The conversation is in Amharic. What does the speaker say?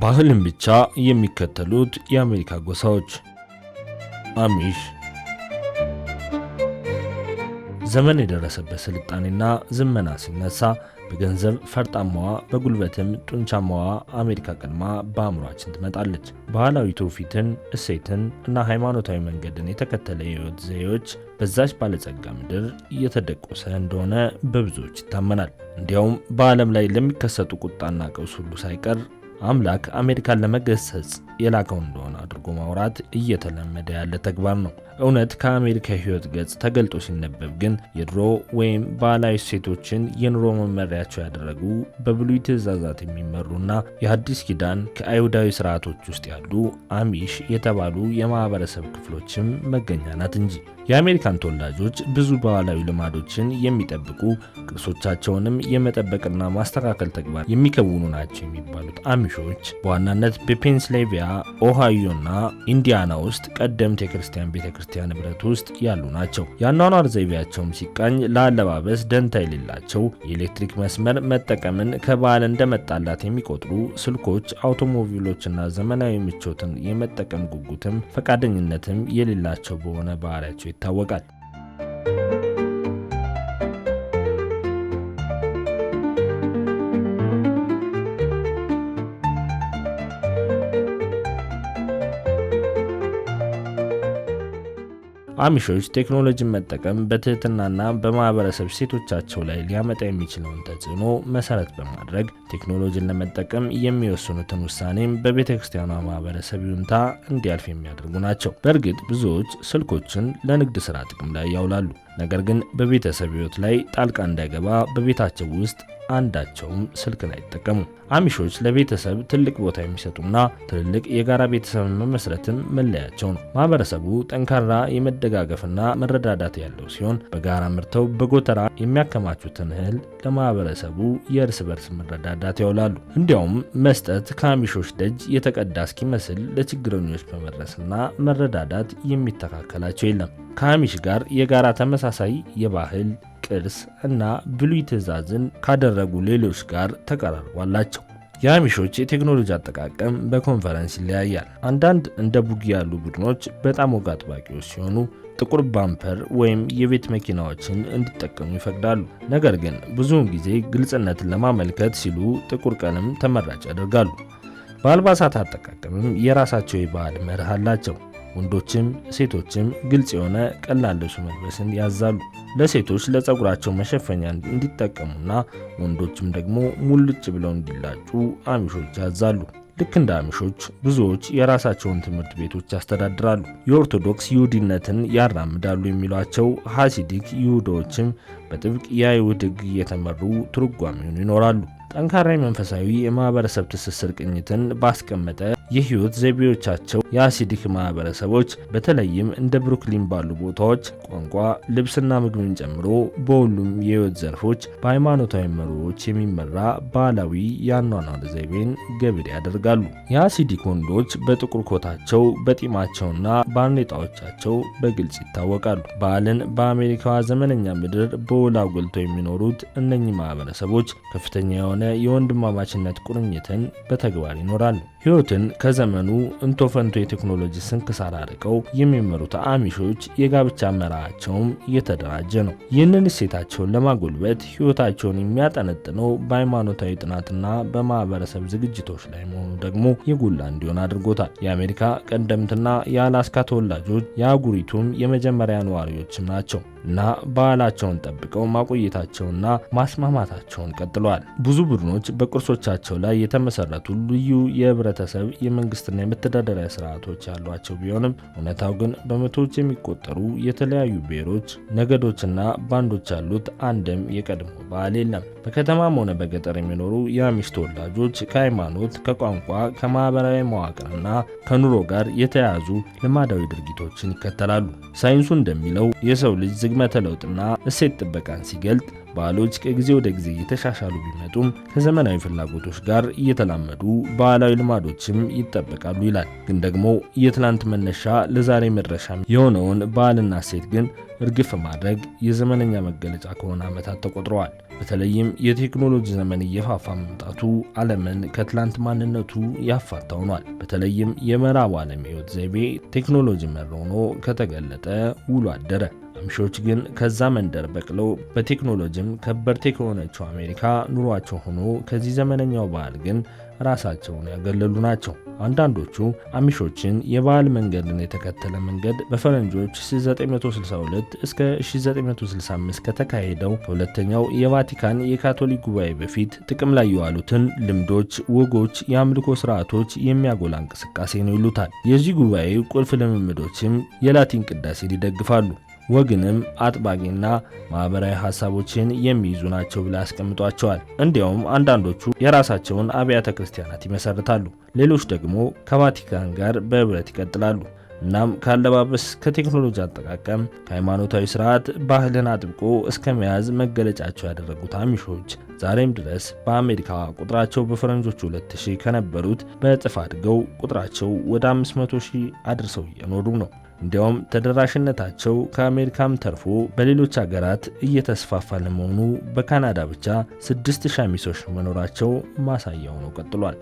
ባህልን ብቻ የሚከተሉት የአሜሪካ ጎሳዎች አሚሽ ዘመን የደረሰበት ስልጣኔና ዝመና ሲነሳ በገንዘብ ፈርጣማዋ በጉልበትም ጡንቻማዋ አሜሪካ ቀድማ በአእምሯችን ትመጣለች። ባህላዊ ትውፊትን፣ እሴትን እና ሃይማኖታዊ መንገድን የተከተለ የህይወት ዘዬዎች በዛች ባለጸጋ ምድር እየተደቆሰ እንደሆነ በብዙዎች ይታመናል። እንዲያውም በዓለም ላይ ለሚከሰቱ ቁጣና ቀውስ ሁሉ ሳይቀር አምላክ አሜሪካን ለመገሰጽ የላከው እንደሆነ አድርጎ ማውራት እየተለመደ ያለ ተግባር ነው። እውነት ከአሜሪካ ህይወት ገጽ ተገልጦ ሲነበብ ግን የድሮ ወይም ባህላዊ እሴቶችን የኑሮ መመሪያቸው ያደረጉ በብሉይ ትእዛዛት የሚመሩና የሐዲስ ኪዳን ከአይሁዳዊ ስርዓቶች ውስጥ ያሉ አሚሽ የተባሉ የማህበረሰብ ክፍሎችም መገኛ ናት እንጂ። የአሜሪካን ተወላጆች ብዙ ባህላዊ ልማዶችን የሚጠብቁ ቅርሶቻቸውንም የመጠበቅና ማስተካከል ተግባር የሚከውኑ ናቸው የሚባሉት አሚሾች በዋናነት በፔንስልቬንያ፣ ኦሃዮና ኢንዲያና ውስጥ ቀደምት የክርስቲያን ቤተክርስቲያን ንብረት ውስጥ ያሉ ናቸው። የአኗኗር ዘይቤያቸውም ሲቃኝ ለአለባበስ ደንታ የሌላቸው፣ የኤሌክትሪክ መስመር መጠቀምን ከባህል እንደመጣላት የሚቆጥሩ፣ ስልኮች፣ አውቶሞቢሎችና ዘመናዊ ምቾትን የመጠቀም ጉጉትም ፈቃደኝነትም የሌላቸው በሆነ ባህሪያቸው ይታወቃል። አሚሾች ቴክኖሎጂን መጠቀም በትህትናና በማህበረሰብ ሴቶቻቸው ላይ ሊያመጣ የሚችለውን ተጽዕኖ መሰረት በማድረግ ቴክኖሎጂን ለመጠቀም የሚወስኑትን ውሳኔም በቤተክርስቲያኗ ማህበረሰብ ይሁንታ እንዲያልፍ የሚያደርጉ ናቸው። በእርግጥ ብዙዎች ስልኮችን ለንግድ ስራ ጥቅም ላይ ያውላሉ። ነገር ግን በቤተሰብ ህይወት ላይ ጣልቃ እንዳይገባ በቤታቸው ውስጥ አንዳቸውም ስልክን አይጠቀሙም። አሚሾች ለቤተሰብ ትልቅ ቦታ የሚሰጡና ትልልቅ የጋራ ቤተሰብን መመስረትም መለያቸው ነው። ማህበረሰቡ ጠንካራ የመደጋገፍና መረዳዳት ያለው ሲሆን በጋራ ምርተው በጎተራ የሚያከማቹትን እህል ለማህበረሰቡ የእርስ በርስ መረዳዳት ያውላሉ። እንዲያውም መስጠት ከአሚሾች ደጅ የተቀዳ እስኪመስል ለችግረኞች በመድረስና መረዳዳት የሚተካከላቸው የለም። ከአሚሽ ጋር የጋራ ተመሳሳይ የባህል ቅርስ እና ብሉይ ትእዛዝን ካደረጉ ሌሎች ጋር ተቀራርቧላቸው። የአሚሾች የቴክኖሎጂ አጠቃቀም በኮንፈረንስ ይለያያል። አንዳንድ እንደ ቡጊ ያሉ ቡድኖች በጣም ወግ አጥባቂዎች ሲሆኑ ጥቁር ባምፐር ወይም የቤት መኪናዎችን እንዲጠቀሙ ይፈቅዳሉ። ነገር ግን ብዙውን ጊዜ ግልጽነትን ለማመልከት ሲሉ ጥቁር ቀለም ተመራጭ ያደርጋሉ። በአልባሳት አጠቃቀምም የራሳቸው የባህል መርህ አላቸው። ወንዶችም ሴቶችም ግልጽ የሆነ ቀላል ልብስ መልበስን ያዛሉ። ለሴቶች ለፀጉራቸው መሸፈኛ እንዲጠቀሙና ወንዶችም ደግሞ ሙልጭ ብለው እንዲላጩ አሚሾች ያዛሉ። ልክ እንደ አሚሾች ብዙዎች የራሳቸውን ትምህርት ቤቶች ያስተዳድራሉ። የኦርቶዶክስ ይሁዲነትን ያራምዳሉ የሚሏቸው ሐሲዲክ ይሁዳዎችም በጥብቅ የአይሁድ ሕግ እየተመሩ ትርጓሜውን ይኖራሉ። ጠንካራ መንፈሳዊ የማህበረሰብ ትስስር ቅኝትን ባስቀመጠ የህይወት ዘይቤዎቻቸው የሐሲዲክ ማህበረሰቦች በተለይም እንደ ብሩክሊን ባሉ ቦታዎች ቋንቋ፣ ልብስና ምግብን ጨምሮ በሁሉም የህይወት ዘርፎች በሃይማኖታዊ መሪዎች የሚመራ ባህላዊ የአኗኗር ዘይቤን ገቢር ያደርጋሉ። የሐሲዲክ ወንዶች በጥቁር ኮታቸው፣ በጢማቸውና ባርኔጣዎቻቸው በግልጽ ይታወቃሉ። ባህልን በአሜሪካዋ ዘመነኛ ምድር በውል አጉልተው የሚኖሩት እነኚህ ማህበረሰቦች ከፍተኛ የሆነ የወንድማማችነት ቁርኝትን በተግባር ይኖራሉ። ህይወትን ከዘመኑ እንቶፈንቶ የቴክኖሎጂ ስንክሳር አርቀው የሚመሩት አሚሾች የጋብቻ መርሃቸውም እየተደራጀ ነው። ይህንን እሴታቸውን ለማጎልበት ህይወታቸውን የሚያጠነጥነው በሃይማኖታዊ ጥናትና በማህበረሰብ ዝግጅቶች ላይ መሆኑ ደግሞ የጎላ እንዲሆን አድርጎታል። የአሜሪካ ቀደምትና የአላስካ ተወላጆች የአህጉሪቱም የመጀመሪያ ነዋሪዎችም ናቸው እና ባህላቸውን ጠብቀው ማቆየታቸውና ማስማማታቸውን ቀጥለዋል። ብዙ ቡድኖች በቅርሶቻቸው ላይ የተመሰረቱ ልዩ የህብረተሰብ የመንግስትና የመተዳደሪያ ስርዓቶች ያሏቸው ቢሆንም እውነታው ግን በመቶዎች የሚቆጠሩ የተለያዩ ብሔሮች፣ ነገዶችና ባንዶች ያሉት አንድም የቀድሞ ባህል የለም። በከተማም ሆነ በገጠር የሚኖሩ የአሚሽ ተወላጆች ከሃይማኖት፣ ከቋንቋ፣ ከማህበራዊ መዋቅርና ከኑሮ ጋር የተያያዙ ልማዳዊ ድርጊቶችን ይከተላሉ። ሳይንሱ እንደሚለው የሰው ልጅ ዝግመተ ለውጥና እሴት ጥበቃን ሲገልጥ ባህሎች ከጊዜ ወደ ጊዜ እየተሻሻሉ ቢመጡም ከዘመናዊ ፍላጎቶች ጋር እየተላመዱ ባህላዊ ልማዶችም ይጠበቃሉ ይላል። ግን ደግሞ የትላንት መነሻ ለዛሬ መድረሻ የሆነውን ባህልና እሴት ግን እርግፍ ማድረግ የዘመነኛ መገለጫ ከሆነ ዓመታት ተቆጥረዋል። በተለይም የቴክኖሎጂ ዘመን እየፋፋ መምጣቱ ዓለምን ከትላንት ማንነቱ ያፋታ ሆኗል። በተለይም የምዕራቡ ዓለም ሕይወት ዘይቤ ቴክኖሎጂ መር ሆኖ ከተገለጠ ውሎ አደረ። አምሾች ግን ከዛ መንደር በቅለው በቴክኖሎጂም ከበርቴ ከሆነችው አሜሪካ ኑሯቸው ሆኖ ከዚህ ዘመነኛው ባህል ግን ራሳቸውን ያገለሉ ናቸው። አንዳንዶቹ አሚሾችን የባህል መንገድን የተከተለ መንገድ በፈረንጆች 1962 እስከ 1965 ከተካሄደው ከሁለተኛው የቫቲካን የካቶሊክ ጉባኤ በፊት ጥቅም ላይ የዋሉትን ልምዶች፣ ወጎች፣ የአምልኮ ስርዓቶች የሚያጎላ እንቅስቃሴ ነው ይሉታል። የዚህ ጉባኤ ቁልፍ ልምምዶችም የላቲን ቅዳሴን ይደግፋሉ። ወግንም አጥባቂና ማህበራዊ ሐሳቦችን የሚይዙ ናቸው ብለው ያስቀምጧቸዋል። እንዲያውም አንዳንዶቹ የራሳቸውን አብያተ ክርስቲያናት ይመሰርታሉ። ሌሎች ደግሞ ከቫቲካን ጋር በህብረት ይቀጥላሉ። እናም ካለባበስ፣ ከቴክኖሎጂ አጠቃቀም፣ ከሃይማኖታዊ ስርዓት ባህልን አጥብቆ እስከ መያዝ መገለጫቸው ያደረጉት አሚሾች ዛሬም ድረስ በአሜሪካ ቁጥራቸው በፈረንጆቹ 2000 ከነበሩት በእጥፍ አድገው ቁጥራቸው ወደ 500,000 አድርሰው እየኖሩ ነው። እንዲያውም ተደራሽነታቸው ከአሜሪካም ተርፎ በሌሎች ሀገራት እየተስፋፋ ለመሆኑ በካናዳ ብቻ 6,000 አሚሾች መኖራቸው ማሳያው ነው ቀጥሏል።